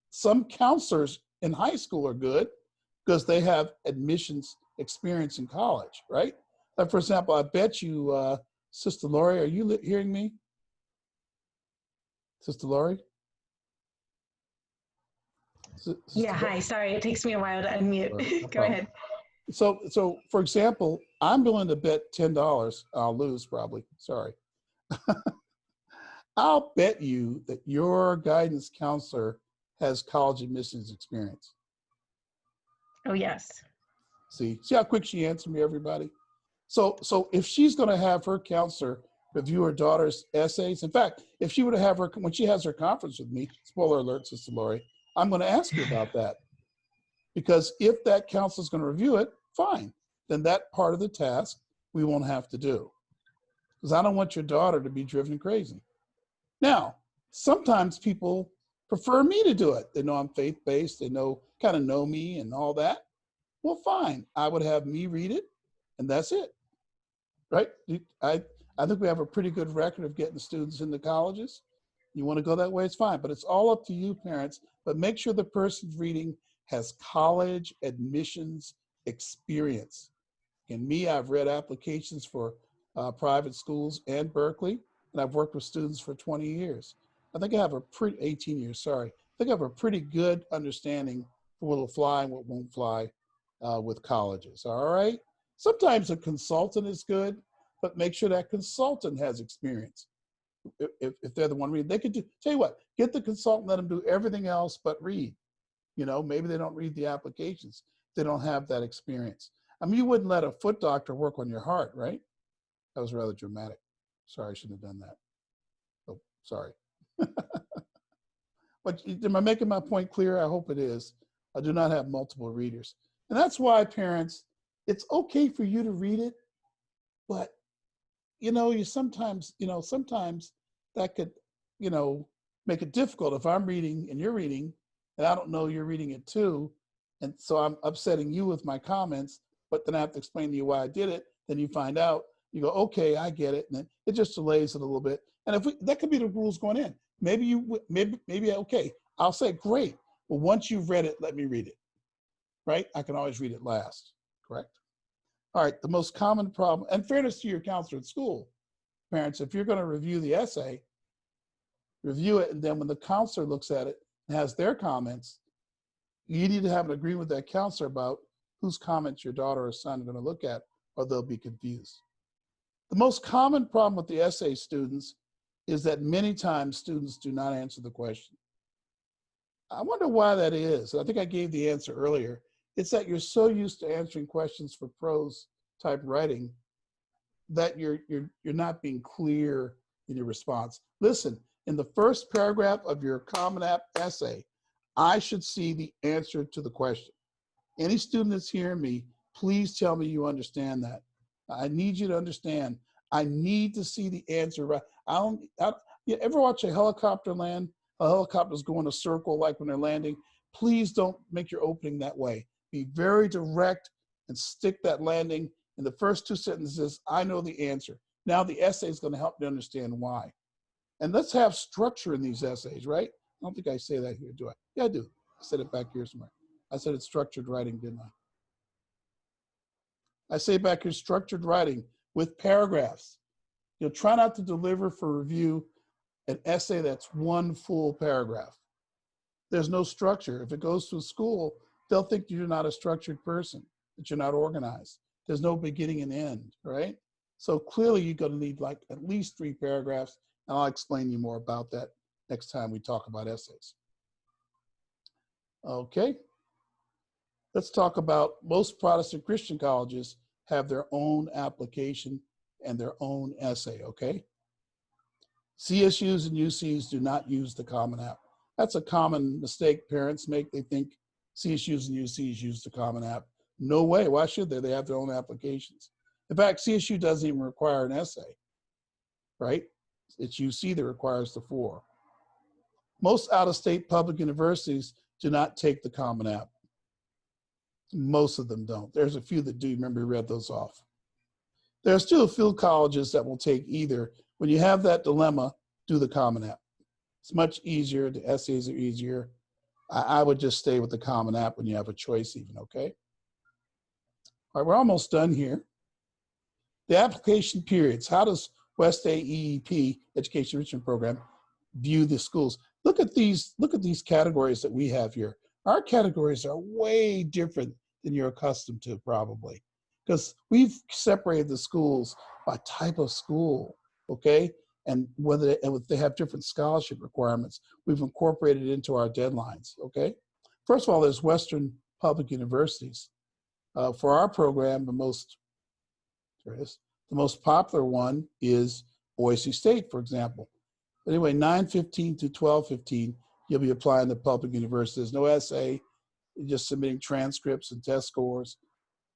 Some counselors in high school are good because they have admissions experience in college, right? Like, for example, I bet you, Sister Lori, are you hearing me? Sister Lori? Yeah, hi, sorry, it takes me a while to unmute. No Go ahead. So for example, I'm willing to bet $10. I'll lose probably, sorry. I'll bet you that your guidance counselor has college admissions experience. Oh, yes. See how quick she answered me, everybody? So if she's going to have her counselor review her daughter's essays, in fact, if she were to have her, when she has her conference with me, spoiler alert, Sister Lori, I'm going to ask her about that. Because if that counselor is going to review it, fine. Then that part of the task we won't have to do. Because I don't want your daughter to be driven crazy. Now, sometimes people prefer me to do it. They know I'm faith-based. They kind of know me and all that. Well, fine. I would have me read it, and that's it. Right? I think we have a pretty good record of getting students into colleges. You want to go that way, it's fine. But it's all up to you, parents. But make sure the person's reading has college admissions experience. And me, I've read applications for private schools and Berkeley, and I've worked with students for 20 years. I think I have a pretty, 18 years, sorry. I think I have a pretty good understanding for what will fly and what won't fly with colleges, all right? Sometimes a consultant is good, but make sure that consultant has experience. If they're the one reading, they could do, tell you what, get the consultant, let them do everything else but read. You know, maybe they don't read the applications. They don't have that experience. I mean, you wouldn't let a foot doctor work on your heart, right? That was rather dramatic. Sorry, I shouldn't have done that. Oh, sorry. But am I making my point clear? I hope it is. I do not have multiple readers. And that's why, parents, it's okay for you to read it, but you sometimes that could, make it difficult if I'm reading and you're reading, and I don't know you're reading it too. And so I'm upsetting you with my comments, but then I have to explain to you why I did it. Then you find out, you go, okay, I get it. And then it just delays it a little bit. And that could be the rules going in. Maybe okay, I'll say, great. But once you've read it, let me read it, right? I can always read it last, correct? All right, the most common problem, and fairness to your counselor at school, parents, if you're gonna review the essay, review it, and then when the counselor looks at it and has their comments, you need to have an agreement with that counselor about whose comments your daughter or son are gonna look at, or they'll be confused. The most common problem with the essay students is that many times students do not answer the question. I wonder why that is. I think I gave the answer earlier. It's that you're so used to answering questions for prose type writing that you're not being clear in your response. Listen, in the first paragraph of your Common App essay, I should see the answer to the question. Any student that's hearing me, please tell me you understand that. I need you to understand. I need to see the answer right. You ever watch a helicopter land? A helicopter's going a circle like when they're landing. Please don't make your opening that way. Be very direct and stick that landing in the first two sentences. I know the answer. Now the essay is going to help me understand why. And let's have structure in these essays, right? I don't think I say that here, do I? Yeah, I do. I said it back here somewhere. I said it's structured writing, didn't I? I say back here structured writing with paragraphs. Try not to deliver for review an essay that's one full paragraph. There's no structure. If it goes to a school, they'll think you're not a structured person, that you're not organized. There's no beginning and end, right? So clearly you're going to need like at least 3 paragraphs, and I'll explain to you more about that next time we talk about essays. Okay. Let's talk about most Protestant Christian colleges have their own application and their own essay, okay? CSUs and UCs do not use the Common App. That's a common mistake parents make. They think CSUs and UCs use the Common App. No way, why should they? They have their own applications. In fact, CSU doesn't even require an essay, right? It's UC that requires the 4. Most out-of-state public universities do not take the Common App. Most of them don't. There's a few that do. Remember, we read those off. There are still a few colleges that will take either. When you have that dilemma, do the Common App. It's much easier. The essays are easier. I would just stay with the Common App when you have a choice even, okay? All right, we're almost done here. The application periods. How does West AEP, Education Enrichment Program, view the schools? Look at these categories that we have here. Our categories are way different than you're accustomed to probably, because we've separated the schools by type of school, okay? And whether they have different scholarship requirements, we've incorporated it into our deadlines, okay? First of all, there's Western public universities. For our program, the most popular one is Boise State, for example. But anyway, 9:15 to 12:15, you'll be applying to public universities. No essay, you're just submitting transcripts and test scores.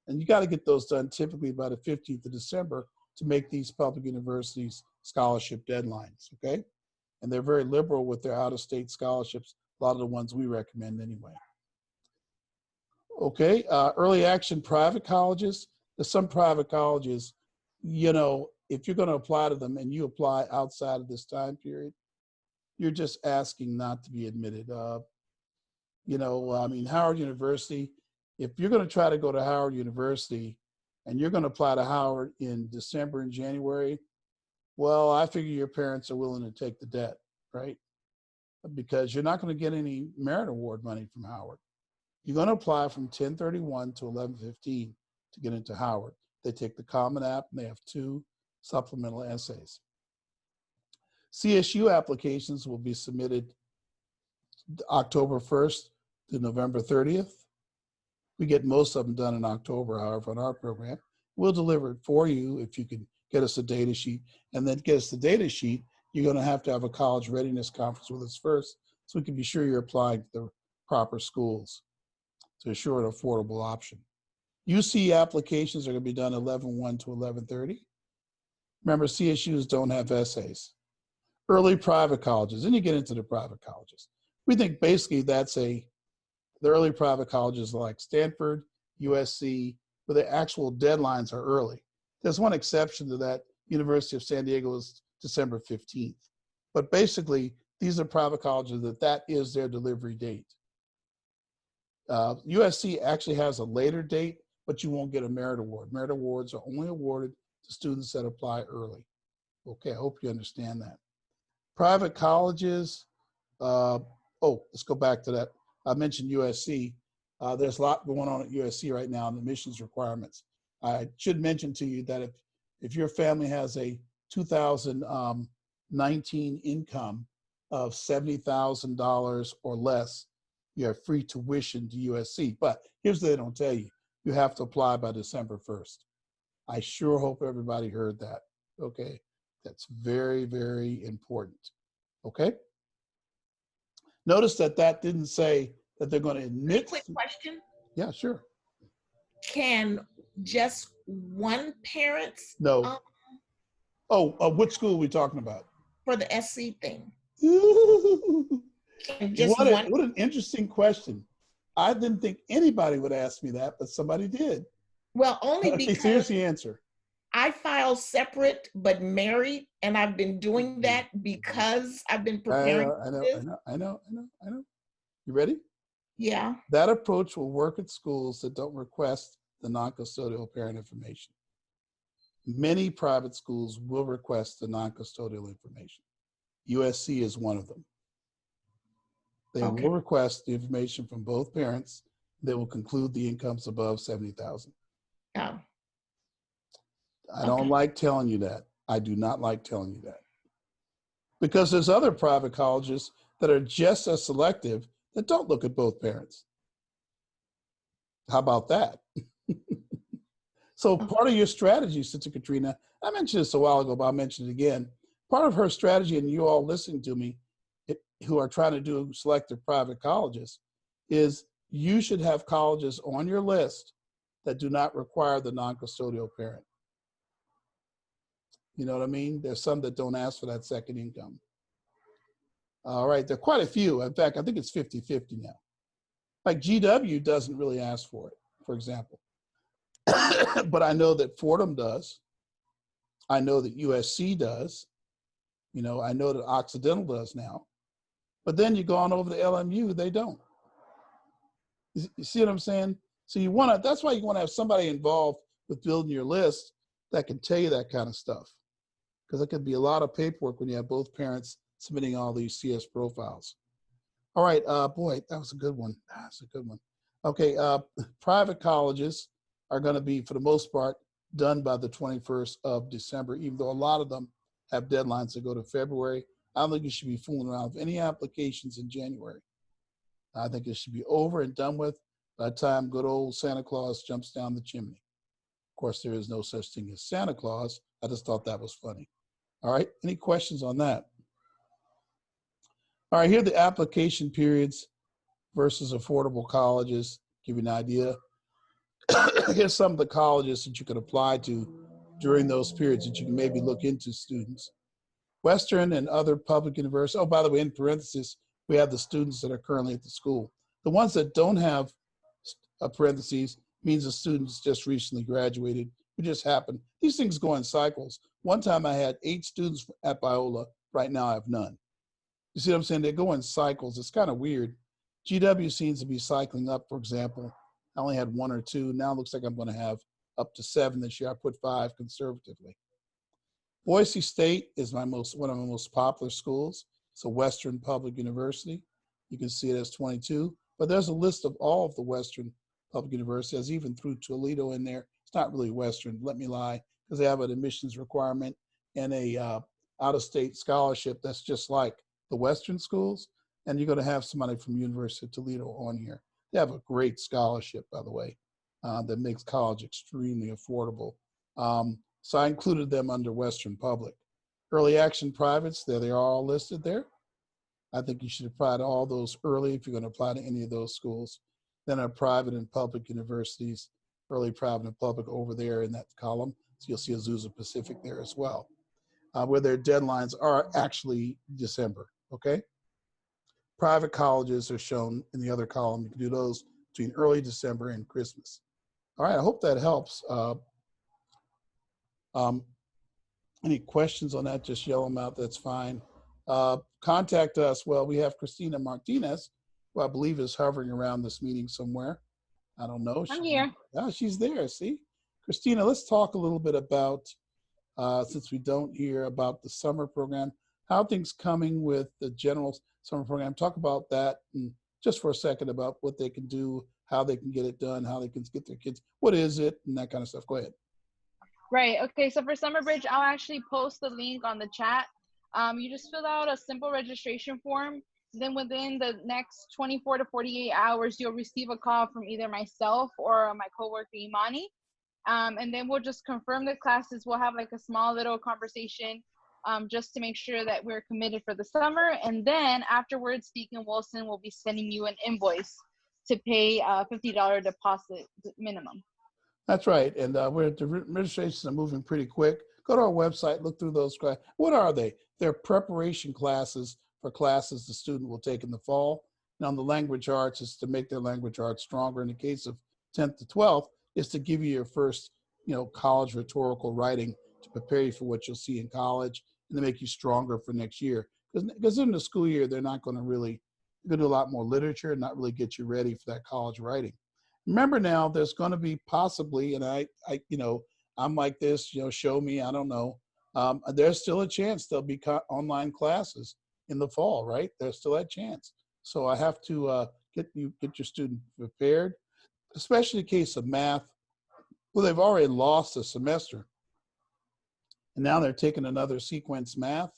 And you got to get those done typically by the 15th of December to make these public universities scholarship deadlines, okay? And they're very liberal with their out-of-state scholarships, a lot of the ones we recommend anyway. Okay, early action private colleges. There's some private colleges, if you're going to apply to them and you apply outside of this time period, you're just asking not to be admitted. You know, I mean, Howard University, if you're going to try to go to Howard University and you're going to apply to Howard in December and January, well, I figure your parents are willing to take the debt, right? Because you're not going to get any merit award money from Howard. You're going to apply from 1031 to 1115 to get into Howard. They take the Common App and they have 2 supplemental essays. CSU applications will be submitted October 1st to November 30th. We get most of them done in October, however, on our program. We'll deliver it for you if you can get us a data sheet, and then get us the data sheet. You're going to have a college readiness conference with us first, so we can be sure you're applying to the proper schools to assure an affordable option. UC applications are going to be done 11/1 to 11/30. Remember, CSUs don't have essays. Early private colleges, then you get into the private colleges. We think basically the early private colleges like Stanford, USC, where the actual deadlines are early. There's one exception to that. University of San Diego is December 15th. But basically, these are private colleges that is their delivery date. USC actually has a later date, but you won't get a merit award. Merit awards are only awarded to students that apply early. Okay, I hope you understand that. Private colleges, let's go back to that. I mentioned USC. There's a lot going on at USC right now in admissions requirements. I should mention to you that if your family has a 2019 income of $70,000 or less, you have free tuition to USC. But here's what they don't tell you. You have to apply by December 1st. I sure hope everybody heard that, okay? That's very, very important, okay? Notice that didn't say that they're going to admit. Quick question. Yeah, sure. Can just one parent No. Which school are we talking about? for the SC thing? What an interesting question. I didn't think anybody would ask me that, but somebody did. Well, only Okay, because here's the answer. I filed separate but married, and I've been doing that because I've been preparing. I know. You ready? Yeah. That approach will work at schools that don't request the non-custodial parent information. Many private schools will request the non-custodial information. USC is one of them. They will request the information from both parents. They will conclude the incomes above 70,000. Oh. I don't like telling you that. I do not like telling you that. Because there's other private colleges that are just as selective that don't look at both parents. How about that? So part of your strategy, Sister Katrina, I mentioned this a while ago, but I'll mention it again. Part of her strategy, and you all listening to me, who are trying to do selective private colleges, is you should have colleges on your list that do not require the non-custodial parent. You know what I mean? There's some that don't ask for that second income. All right, there are quite a few. In fact, I think it's 50-50 now. Like GW doesn't really ask for it, for example. But I know that Fordham does. I know that USC does. You know, I know that Occidental does now. But then you go on over to LMU, they don't. You see what I'm saying? So that's why you want to have somebody involved with building your list that can tell you that kind of stuff. Because it could be a lot of paperwork when you have both parents submitting all these CS profiles. All right, boy, that was a good one. That's a good one. Okay, private colleges are going to be, for the most part, done by the 21st of December, even though a lot of them have deadlines that go to February. I don't think you should be fooling around with any applications in January. I think it should be over and done with by the time good old Santa Claus jumps down the chimney. Of course, there is no such thing as Santa Claus. I just thought that was funny. All right, any questions on that? All right, here are the application periods versus affordable colleges. Give you an idea. Here's some of the colleges that you could apply to during those periods that you can maybe look into, students. Western and other public universities. Oh, by the way, in parentheses, we have the students that are currently at the school. The ones that don't have a parentheses means the students just recently graduated. It just happened. These things go in cycles. One time I had 8 students at Biola. Right now I have none. You see what I'm saying? They go in cycles. It's kind of weird. GW seems to be cycling up, for example. I only had 1 or 2. Now it looks like I'm going to have up to 7 this year. I put 5 conservatively. Boise State is one of my most popular schools. It's a Western public university. You can see it as 22, but there's a list of all of the Western public universities, even through Toledo in there. It's not really Western, let me lie, because they have an admissions requirement and a out-of-state scholarship that's just like the Western schools. And you're going to have somebody from University of Toledo on here. They have a great scholarship, by the way, that makes college extremely affordable. So I included them under Western Public. Early action privates, there they are all listed there. I think you should apply to all those early if you're going to apply to any of those schools. Then our private and public universities, early private and public over there in that column. So you'll see Azusa Pacific there as well, where their deadlines are actually December, okay? Private colleges are shown in the other column. You can do those between early December and Christmas. All right, I hope that helps. Any questions on that, just yell them out, that's fine. Contact us. Well, we have Christina Martinez, who I believe is hovering around this meeting somewhere. I don't know. I'm here. Yeah, she's there, see? Christina, let's talk a little bit about, since we don't hear about the summer program, how things coming with the general summer program. Talk about that and just for a second about what they can do, how they can get it done, how they can get their kids, what is it, and that kind of stuff. Go ahead. Right. Okay. So for Summer Bridge, I'll actually post the link on the chat. You just fill out a simple registration form. Then within the next 24 to 48 hours, you'll receive a call from either myself or my coworker Imani. And then we'll just confirm the classes. We'll have like a small little conversation just to make sure that we're committed for the summer. And then afterwards, Deacon Wilson will be sending you an invoice to pay a $50 deposit minimum. That's right. And the registrations are moving pretty quick. Go to our website, look through those. What are they? They're preparation classes for classes the student will take in the fall. And on the language arts, is to make their language arts stronger. In the case of 10th to 12th, is to give you your first, college rhetorical writing to prepare you for what you'll see in college and to make you stronger for next year. Because in the school year, they're not going to really, they're going to do a lot more literature and not really get you ready for that college writing. Remember now, there's going to be possibly, and I'm like this, show me, I don't know. There's still a chance there'll be online classes in the fall, right? There's still that chance. So I have to get your student prepared, especially in the case of math. Well, they've already lost a semester, and now they're taking another sequence math.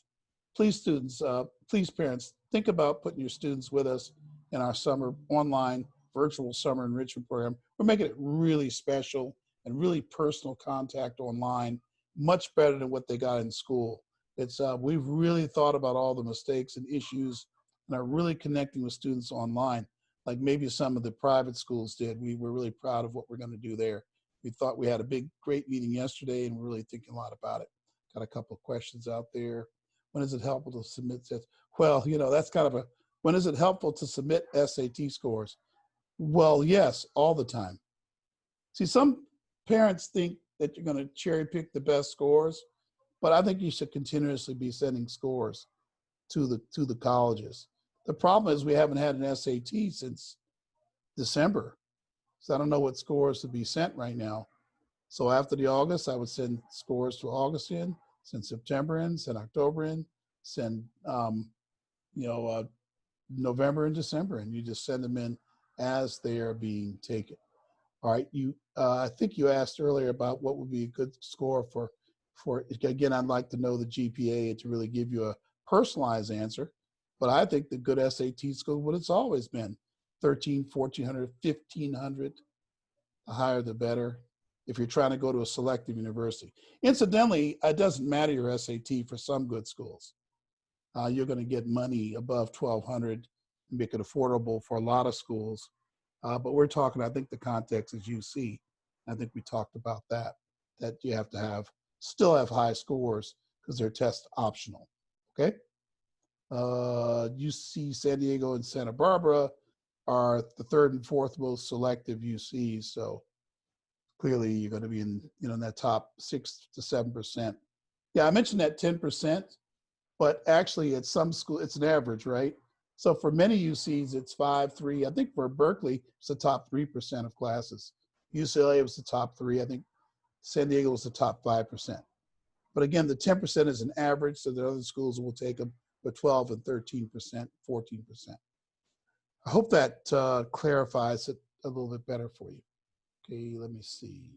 Please, students, please, parents, think about putting your students with us in our summer online virtual summer enrichment program. We're making it really special and really personal contact online, much better than what they got in school. It's we've really thought about all the mistakes and issues and are really connecting with students online, like maybe some of the private schools did. We were really proud of what we're going to do there. We thought we had a great meeting yesterday, and we're really thinking a lot about it. Got a couple of questions out there. When is it helpful to submit tests? Well, that's kind of when is it helpful to submit SAT scores? Well, yes, all the time. See, some parents think that you're going to cherry pick the best scores, but I think you should continuously be sending scores to the colleges. The problem is we haven't had an SAT since December, so I don't know what scores to be sent right now. So after the August, I would send scores to August in, send September in, send October in, send November and December, and you just send them in as they are being taken. All right, I think you asked earlier about what would be a good score for again, I'd like to know the GPA to really give you a personalized answer, but I think the good SAT score, what it's always been, 13, 1400, 1500, the higher the better, if you're trying to go to a selective university. Incidentally, it doesn't matter your SAT for some good schools. You're going to get money above 1200 and make it affordable for a lot of schools. But we're talking, I think the context is UC. I think we talked about that you have to still have high scores because they're test optional, okay? UC San Diego and Santa Barbara are the third and fourth most selective UCs. So clearly you're going to be in that top 6 to 7%. Yeah, I mentioned that 10%, but actually at some school, it's an average, right? So for many UCs, it's 5, 3. I think for Berkeley, it's the top 3% of classes. UCLA was the top 3. I think San Diego was the top 5%. But again, the 10% is an average, so there are other schools that will take them with 12 and 13%, 14%. I hope that clarifies it a little bit better for you. Okay, let me see.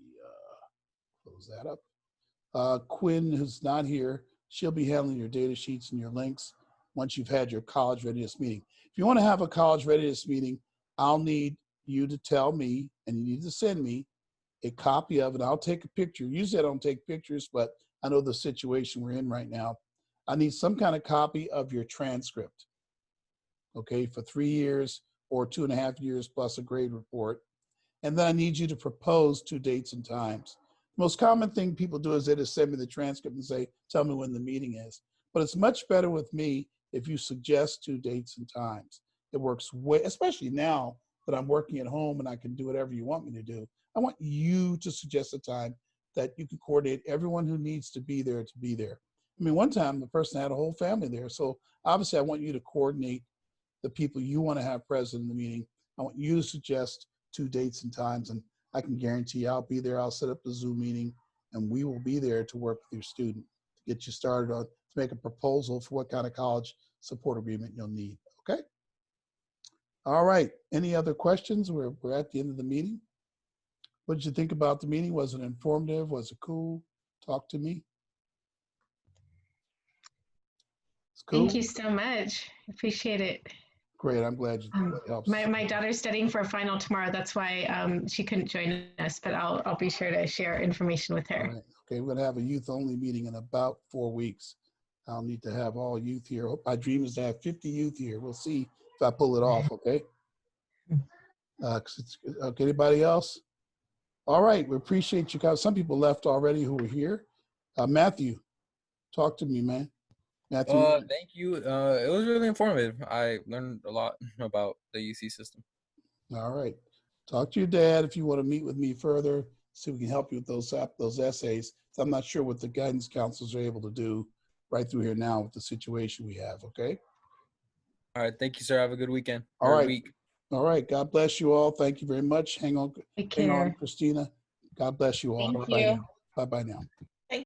Close that up. Quinn, who's not here, she'll be handling your data sheets and your links once you've had your college readiness meeting. If you want to have a college readiness meeting, I'll need you to tell me, and you need to send me a copy of it. I'll take a picture. Usually I don't take pictures, but I know the situation we're in right now. I need some kind of copy of your transcript, okay, for 3 years or 2.5 years plus a grade report. And then I need you to propose 2 dates and times. The most common thing people do is they just send me the transcript and say, tell me when the meeting is. But it's much better with me if you suggest 2 dates and times. It works way, especially now that I'm working at home and I can do whatever you want me to do. I want you to suggest a time that you can coordinate everyone who needs to be there to be there. I mean, one time the person had a whole family there. So obviously I want you to coordinate the people you want to have present in the meeting. I want you to suggest 2 dates and times, and I can guarantee I'll be there. I'll set up the Zoom meeting, and we will be there to work with your student to get you started on, to make a proposal for what kind of college support agreement you'll need, okay? All right, any other questions? We're at the end of the meeting. What did you think about the meeting? Was it informative? Was it cool? Talk to me. It's cool? Thank you so much. Appreciate it. Great, I'm glad it helps. My daughter's studying for a final tomorrow. That's why she couldn't join us, but I'll be sure to share information with her. All right. Okay, we're gonna have a youth-only meeting in about 4 weeks. I'll need to have all youth here. My dream is to have 50 youth here. We'll see if I pull it off, okay? Okay, anybody else? All right, we appreciate you guys. Some people left already who were here. Matthew, talk to me, man. Matthew. Thank you. It was really informative. I learned a lot about the UC system. All right. Talk to your dad if you want to meet with me further. See if we can help you with those essays. So I'm not sure what the guidance counselors are able to do right through here now with the situation we have, okay? All right. Thank you, sir. Have a good weekend. All or right. Week. All right. God bless you all. Thank you very much. Hang on, Take hang on, care. Christina. God bless you all. Thank Bye-bye you. now. Bye-bye now.